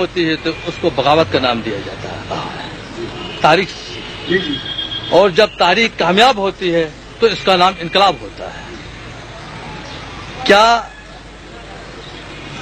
ہوتی ہے تو اس کو بغاوت کا نام دیا جاتا ہے تاریخ سے، اور جب تاریخ کامیاب ہوتی ہے تو اس کا نام انقلاب ہوتا ہے۔ کیا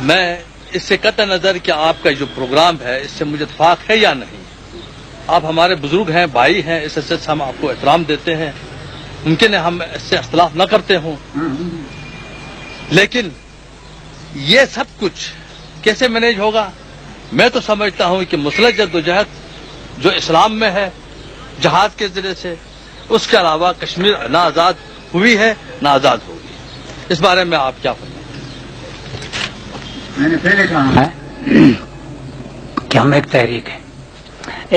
میں اس سے قطع نظر کہ آپ کا جو پروگرام ہے اس سے مجھے اتفاق ہے یا نہیں، آپ ہمارے بزرگ ہیں، بھائی ہیں، اس حیثیت سے ہم آپ کو احترام دیتے ہیں، ممکن ہے ہم اس سے اختلاف نہ کرتے ہوں، لیکن یہ سب کچھ کیسے مینیج ہوگا؟ میں تو سمجھتا ہوں کہ مسلح جدوجہد جو اسلام میں ہے جہاد کے ذریعے سے، اس کے علاوہ کشمیر نہ آزاد ہوئی ہے نہ آزاد ہوگی۔ اس بارے میں آپ کیا فرمائیں؟ میں نے پہلے کہا ہے کہ ہم ایک تحریک ہیں،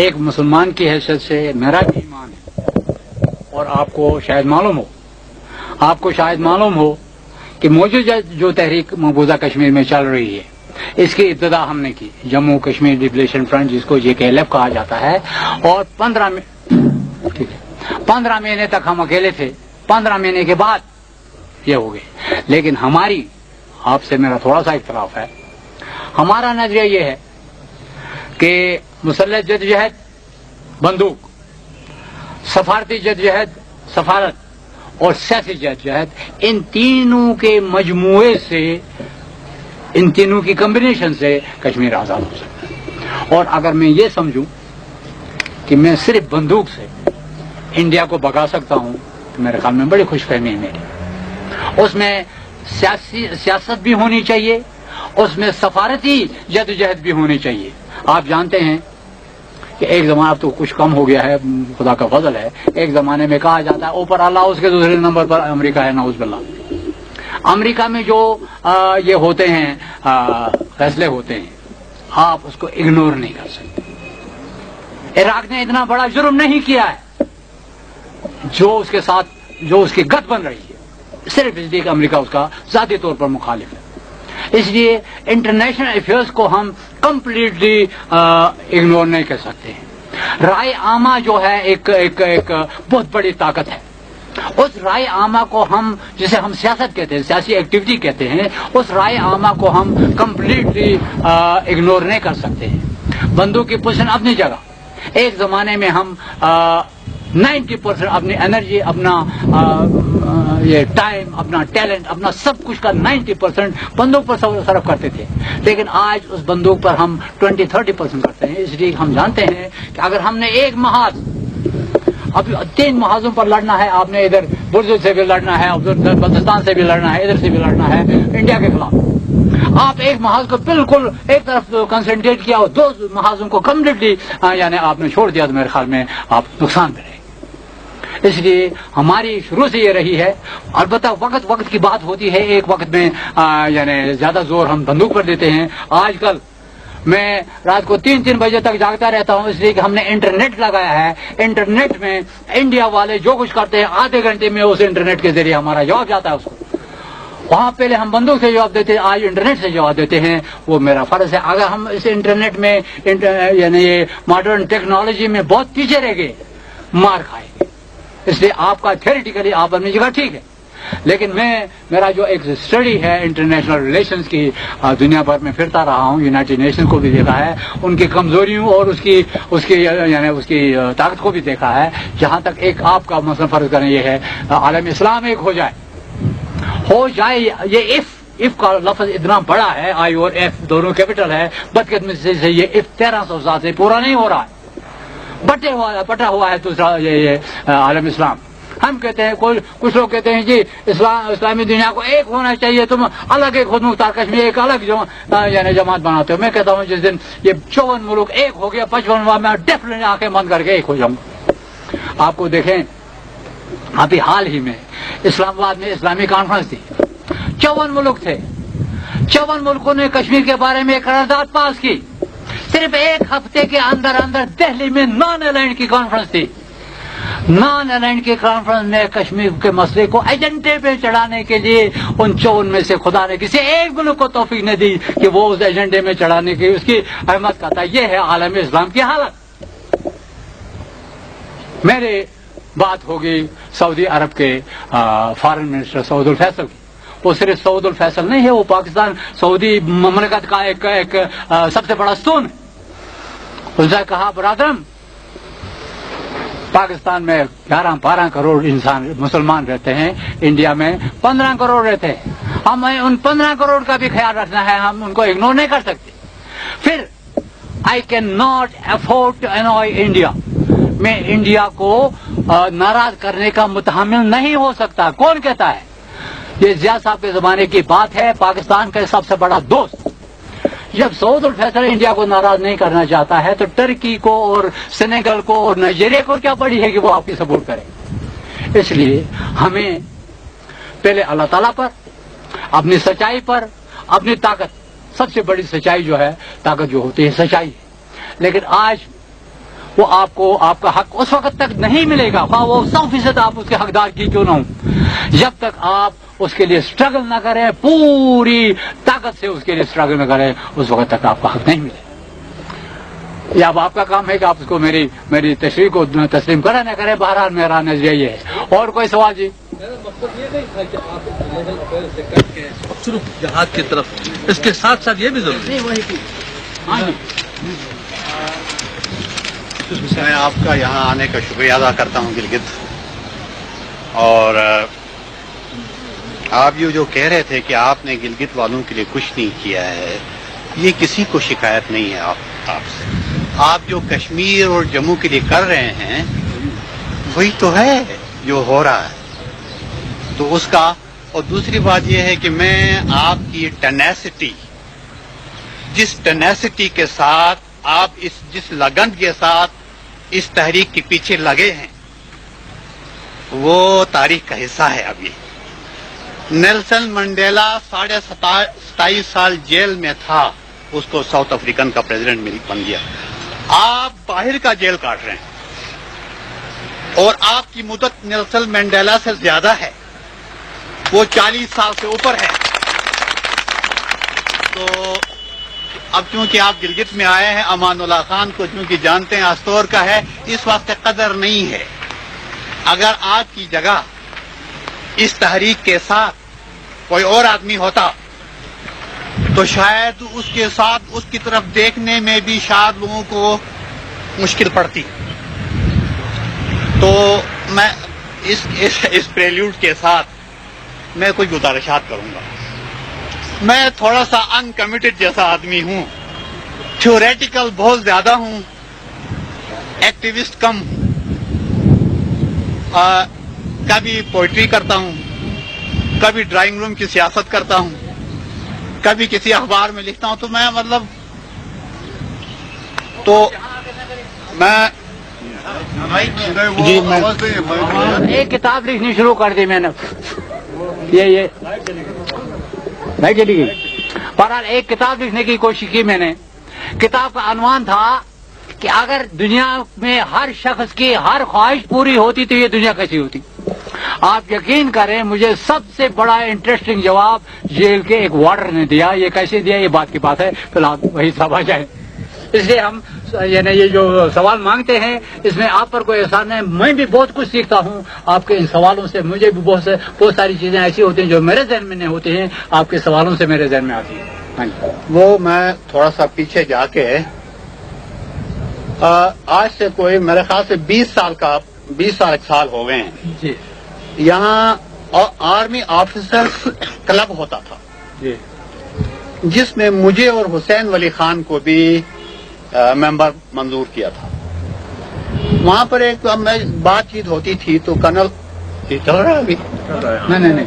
ایک مسلمان کی حیثیت سے میرا بھی ایمان ہے، اور آپ کو شاید معلوم ہو کہ موجودہ جو تحریک مقبوضہ کشمیر میں چل رہی ہے، اس کی ابتدا ہم نے کی جموں کشمیر لبریشن فرنٹ، جس کو JKLF کہا جاتا ہے، اور 15 مہینے تک ہم اکیلے تھے، 15 مہینے کے بعد یہ ہو گئے۔ لیکن ہماری آپ سے میرا تھوڑا سا اختلاف ہے۔ ہمارا نظریہ یہ ہے کہ مسلح جدوجہد بندوق، سفارتی جدوجہد سفارت، اور سیاسی جدوجہد، ان تینوں کے مجموعے سے، ان تینوں کی کمبینیشن سے کشمیر آزاد ہو سکتا ہے۔ اور اگر میں یہ سمجھوں کہ میں صرف بندوق سے انڈیا کو بھگا سکتا ہوں تو میرے خیال میں بڑی خوش فہمی ہے میری۔ اس میں سیاست بھی ہونی چاہیے، اس میں سفارتی جدوجہد بھی ہونی چاہیے۔ آپ جانتے ہیں کہ ایک زمانہ، اب تو کچھ کم ہو گیا ہے، خدا کا فضل ہے، ایک زمانے میں کہا جاتا ہے اوپر اللہ، اس کے دوسرے نمبر پر امریکہ ہے، نعوذ باللہ۔ امریکہ میں جو یہ ہوتے ہیں فیصلے ہوتے ہیں، آپ اس کو اگنور نہیں کر سکتے۔ عراق نے اتنا بڑا جرم نہیں کیا ہے جو اس کے ساتھ، جو اس کی گت بن رہی ہے، صرف اس لیے کہ امریکہ اس کا ذاتی طور پر مخالف ہے۔ اس لیے انٹرنیشنل افیئرس کو ہم کمپلیٹلی اگنور نہیں کر سکتے ہیں۔ رائے عامہ جو ہے ایک بہت بڑی طاقت ہے۔ اس رائے عامہ کو ہم، جسے ہم سیاست کہتے ہیں، سیاسی ایکٹیویٹی کہتے ہیں، اس رائے عامہ کو ہم کمپلیٹلی اگنور نہیں کر سکتے ہیں۔ بندوق کی پوزیشن اپنی جگہ، ایک زمانے میں ہم 90% اپنی انرجی، اپنا یہ ٹائم، اپنا ٹیلنٹ، اپنا سب کچھ کا 90% بندوق پر صرف کرتے تھے، لیکن آج اس بندوق پر ہم 20-30% کرتے ہیں۔ اس لیے ہم جانتے ہیں کہ اگر ہم نے ایک محاذ، اب 3 محاذوں پر لڑنا ہے، آپ نے ادھر برزو سے بھی لڑنا ہے، ادھر بلوچستان سے بھی لڑنا ہے، ادھر سے بھی لڑنا ہے انڈیا کے خلاف، آپ ایک محاذ کو بالکل ایک طرف کنسنٹریٹ کیا اور 2 محاذوں کو کمپلیٹلی یعنی آپ نے چھوڑ دیا، تو میرے خیال میں آپ نقصان میں رہے۔ اس لیے ہماری شروع سے یہ رہی ہے، البتہ وقت کی بات ہوتی ہے، ایک وقت میں یعنی زیادہ زور ہم بندوق پر دیتے ہیں۔ آج کل میں رات کو 3 بجے تک جاگتا رہتا ہوں، اس لیے کہ ہم نے انٹرنیٹ لگایا ہے۔ انٹرنیٹ میں انڈیا والے جو کچھ کرتے ہیں، آدھے گھنٹے میں اس انٹرنیٹ کے ذریعے ہمارا جواب جاتا ہے اس کو۔ وہاں پہلے ہم بندوق سے جواب دیتے، آج انٹرنیٹ سے جواب دیتے ہیں۔ وہ میرا فرض ہے، اگر ہم اس انٹرنیٹ میں یعنی یہ ماڈرن ٹیکنالوجی میں بہت پیچھے رہ گئے، مار کھائے گے۔ اس لیے آپ کا تھیوریٹیکلی آپ اپنی جگہ ٹھیک ہے، لیکن میرا جو ایک اسٹڈی ہے انٹرنیشنل ریلیشنز کی، دنیا بھر میں پھرتا رہا ہوں، یونائٹڈ نیشن کو بھی دیکھا ہے، ان کی کمزوریوں اور اس کی طاقت کو بھی دیکھا ہے۔ جہاں تک ایک آپ کا مثلا فرض کریں یہ ہے، عالم اسلام ایک ہو جائے، یہ اف کا لفظ اتنا بڑا ہے، آئی اور ایف دونوں کیپٹل ہے، بدقسمتی سے یہ اف 1300 سال سے پورا نہیں ہو رہا ہے، بٹا ہوا ہے دوسرا یہ عالم اسلام۔ ہم کہتے ہیں، کچھ لوگ کہتے ہیں جی اسلامی دنیا کو ایک ہونا چاہیے، تم الگ ایک خود مختار کشمیر ایک الگ یعنی جماعت بناتے ہو۔ میں کہتا ہوں جس دن یہ 54 ملک ایک ہو گیا، 55واں میں ڈیفینیٹلی آنکھیں بند کر کے ایک ہو جاؤں گا۔ آپ کو دیکھیں، ابھی حال ہی میں اسلام آباد میں اسلامی کانفرنس تھی، 54 ملک تھے، 54 ملکوں نے کشمیر کے بارے میں ایک قرارداد پاس کی۔ صرف ایک ہفتے کے اندر دہلی میں نان الائنڈ کی کانفرنس تھی۔ نان الائنڈ کی کانفرنس میں کشمیر کے مسئلے کو ایجنڈے پہ چڑھانے کے لیے ان 54 میں سے خدا نے کسی ایک ملک کو توفیق نہیں دی کہ وہ اس ایجنڈے میں چڑھانے کی اس کی احمد کرتا۔ یہ ہے عالم اسلام کی حالت۔ میرے بات ہوگی سعودی عرب کے فارن منسٹر سعود الفیصل کی، وہ صرف سعود الفیصل نہیں ہے, وہ پاکستان سعودی مملکت کا ایک سب سے بڑا ستون ہے. اس نے کہا برادرم, پاکستان میں 11-12 کروڑ انسان مسلمان رہتے ہیں, انڈیا میں 15 کروڑ رہتے ہیں, ہمیں ان 15 کروڑ کا بھی خیال رکھنا ہے, ہم ان کو اگنور نہیں کر سکتے. پھر I can not afford to annoy India, میں انڈیا کو ناراض کرنے کا متحمل نہیں ہو سکتا. کون کہتا ہے؟ یہ ضیاء صاحب کے زمانے کی بات ہے, پاکستان کا سب سے بڑا دوست. جب سعود الفیصل انڈیا کو ناراض نہیں کرنا چاہتا ہے تو ٹرکی کو اور سینیگل کو اور نائجیریا کو کیا پڑی ہے کہ وہ آپ کی سپورٹ کرے. اس لیے ہمیں پہلے اللہ تعالیٰ پر, اپنی سچائی پر, اپنی طاقت, سب سے بڑی سچائی جو ہے, طاقت جو ہوتی ہے سچائی ہے. لیکن آج وہ آپ کو آپ کا حق اس وقت تک نہیں ملے گا, خواہ وہ 100% آپ اس کے حقدار کی کیوں نہ ہوں, جب تک آپ اس کے لیے اسٹرگل نہ کریں, پوری طاقت سے اس کے لیے اسٹرگل نہ کریں, اس وقت تک آپ کا حق نہیں ملے. یہ اب آپ کا کام ہے کہ آپ اس کو میری تشریح کو تسلیم کریں نہ کریں. بہرحال میرا نظریہ یہ ہے. اور کوئی سوال جی؟ میرا مقصد یہ نہیں تھا کہ آپ لیگل افیئر سے کر کے صرف جہاد کی طرف, اس کے ساتھ ساتھ یہ بھی ضروری ہے. میں آپ کا یہاں آنے کا شکریہ ادا کرتا ہوں گلگت. اور آپ جو کہہ رہے تھے کہ آپ نے گلگت والوں کے لیے کچھ نہیں کیا ہے, یہ کسی کو شکایت نہیں ہے آپ سے. آپ جو کشمیر اور جموں کے لیے کر رہے ہیں وہی تو ہے جو ہو رہا ہے. تو اس کا, اور دوسری بات یہ ہے کہ میں آپ کی ٹینیسٹی, جس ٹینیسٹی کے ساتھ آپ جس لگن کے ساتھ اس تحریک کے پیچھے لگے ہیں, وہ تاریخ کا حصہ ہے. ابھی نیلسن منڈیلا 27.5 سال جیل میں تھا, اس کو ساؤتھ افریقن کا پریزیڈنٹ بن گیا. آپ باہر کا جیل کاٹ رہے ہیں, اور آپ کی مدت نیلسن منڈیلا سے زیادہ ہے, وہ 40 سال سے اوپر ہے. تو اب چونکہ آپ گلگت میں آئے ہیں, امان اللہ خان کو چونکہ جانتے ہیں, استور کا ہے, اس واسطے قدر نہیں ہے. اگر آپ کی جگہ اس تحریک کے ساتھ کوئی اور آدمی ہوتا تو شاید اس کے ساتھ اس کی طرف دیکھنے میں بھی شاید لوگوں کو مشکل پڑتی. تو میں اس پریلیوڈ کے ساتھ میں کچھ گزارشات کروں گا. میں تھوڑا سا انکمیٹڈ جیسا آدمی ہوں, تھیوریٹیکل بہت زیادہ ہوں, ایکٹیوسٹ کم. کبھی پوئٹری کرتا ہوں, کبھی ڈرائنگ روم کی سیاست کرتا ہوں, کبھی کسی اخبار میں لکھتا ہوں. تو میں ایک کتاب لکھنی شروع کر دی میں نے, یہ نہیں چلی گئی. بہرحال ایک کتاب لکھنے کی کوشش کی میں نے. کتاب کا عنوان تھا کہ اگر دنیا میں ہر شخص کی ہر خواہش پوری ہوتی تو یہ دنیا کیسی ہوتی. آپ یقین کریں مجھے سب سے بڑا انٹرسٹنگ جواب جیل کے ایک وارڈر نے دیا. یہ کیسے دیا یہ بات کی بات ہے, فی الحال وہی سب آ جائے. اس لیے ہم یعنی یہ جو سوال مانگتے ہیں اس میں آپ پر کوئی احسان نہیں. میں بھی بہت کچھ سیکھتا ہوں آپ کے ان سوالوں سے. مجھے بھی بہت ساری چیزیں ایسی ہوتی ہیں جو میرے ذہن میں نہیں ہوتی ہیں, آپ کے سوالوں سے میرے ذہن میں آتی ہیں. وہ میں تھوڑا سا پیچھے جا کے آج سے کوئی میرے خیال سے 20 سال ہو گئے ہیں جی. یہاں آرمی آفیسرز کلب ہوتا تھا جی. جس میں مجھے اور حسین ولی خان کو بھی ممبر منظور کیا تھا. وہاں پر ایک بات چیت ہوتی تھی تو کرنل چل رہا ہے ابھی نہیں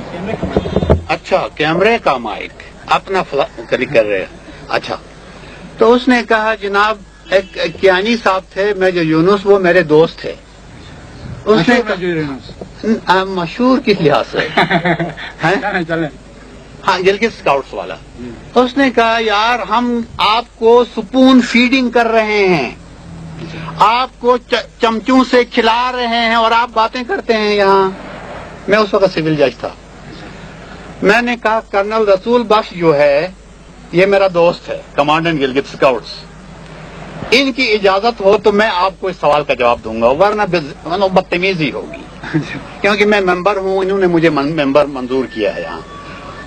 اچھا کیمرے کا مائک اپنا کر رہے. اچھا تو اس نے کہا جناب ایک کیانی صاحب تھے میجر یونس, وہ میرے دوست تھے. اس نے مشہور کس لحاظ سے ہاں گلگت اسکاؤٹس والا. اس نے کہا یار ہم آپ کو سپون فیڈنگ کر رہے ہیں, آپ کو چمچوں سے کھلا رہے ہیں اور آپ باتیں کرتے ہیں یہاں. میں اس وقت سول جج تھا. میں نے کہا کرنل رسول بخش جو ہے یہ میرا دوست ہے, کمانڈنٹ گلگت اسکاؤٹس, ان کی اجازت ہو تو میں آپ کو اس سوال کا جواب دوں گا, ورنہ بدتمیزی ہوگی کیونکہ میں ممبر ہوں, انہوں نے مجھے ممبر منظور کیا ہے یہاں.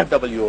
FW।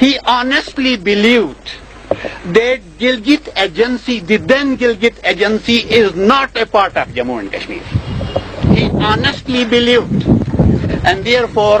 He honestly believed that Gilgit Agency, the then Gilgit Agency, is not a part of Jammu and Kashmir. He honestly believed, and therefore,